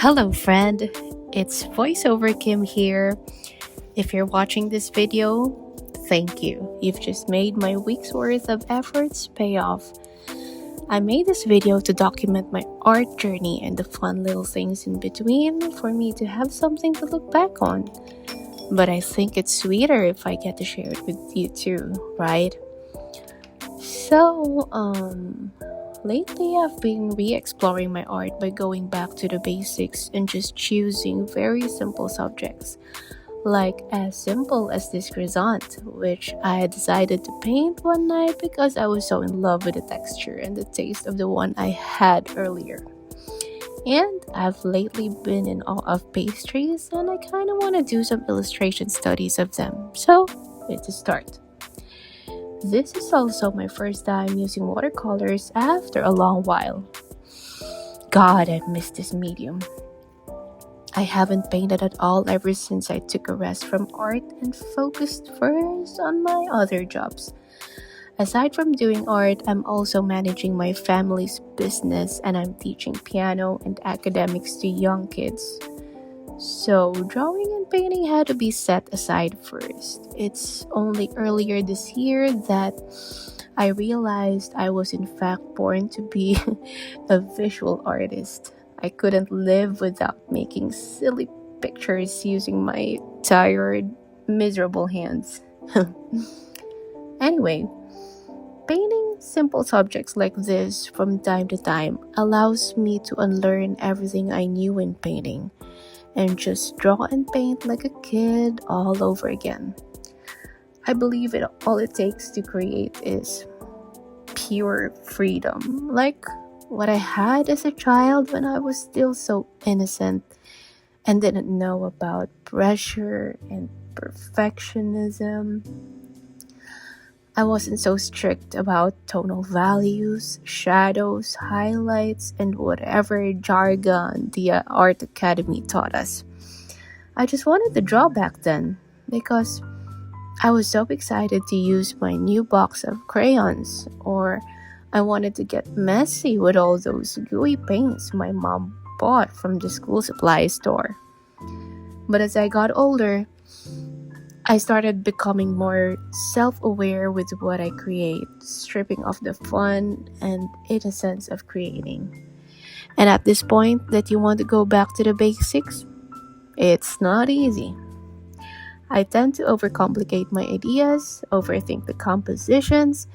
Hello, friend. It's VoiceOver Kim here. If you're watching this video, thank you. You've just made my week's worth of efforts pay off. I made this video to document my art journey and the fun little things in between for me to have something to look back on. But I think it's sweeter if I get to share it with you too, right? So, lately I've been re-exploring my art by going back to the basics and just choosing very simple subjects. Like as simple as this croissant, which I had decided to paint one night because I was so in love with the texture and the taste of the one I had earlier. And I've lately been in awe of pastries and I kind of want to do some illustration studies of them. So, it's a start. This is also my first time using watercolors after a long while. God, I miss this medium. I haven't painted at all ever since I took a rest from art and focused first on my other jobs. Aside from doing art, I'm also managing my family's business and I'm teaching piano and academics to young kids. So, drawing and painting had to be set aside first. It's only earlier this year that I realized I was in fact born to be a visual artist. I couldn't live without making silly pictures using my tired, miserable hands. Anyway, painting simple subjects like this from time to time allows me to unlearn everything I knew in painting and just draw and paint like a kid all over again. I believe all it takes to create is pure freedom, like what I had as a child when I was still so innocent and didn't know about pressure and perfectionism. I wasn't so strict about tonal values, shadows, highlights, and whatever jargon the art academy taught us. I just wanted to draw back then because I was so excited to use my new box of crayons, or I wanted to get messy with all those gooey paints my mom bought from the school supply store. But as I got older, I started becoming more self-aware with what I create, stripping off the fun and innocence of creating. And at this point that you want to go back to the basics, it's not easy. I tend to overcomplicate my ideas, overthink the compositions,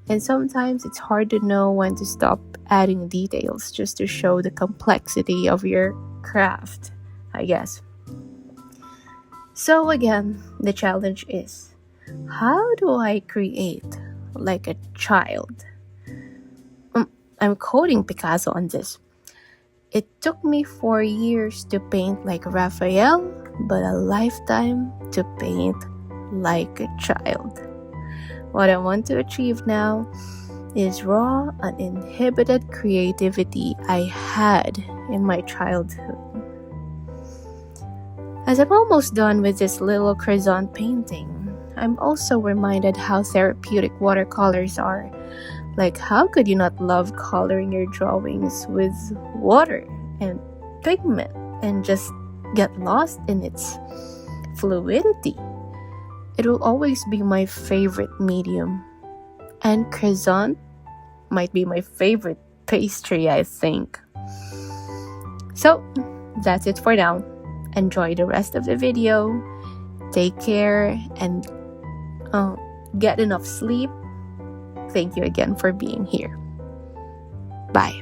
and sometimes it's hard to know when to stop adding details just to show the complexity of your craft, I guess. So again, the challenge is, how do I create like a child? I'm quoting Picasso on this. It took me 4 years to paint like Raphael, but a lifetime to paint like a child. What I want to achieve now is raw, uninhibited creativity I had in my childhood. As I'm almost done with this little croissant painting, I'm also reminded how therapeutic watercolors are. Like, how could you not love coloring your drawings with water and pigment and just get lost in its fluidity? It will always be my favorite medium. And croissant might be my favorite pastry, I think. So, that's it for now. Enjoy the rest of the video. Take care and get enough sleep. Thank you again for being here. Bye.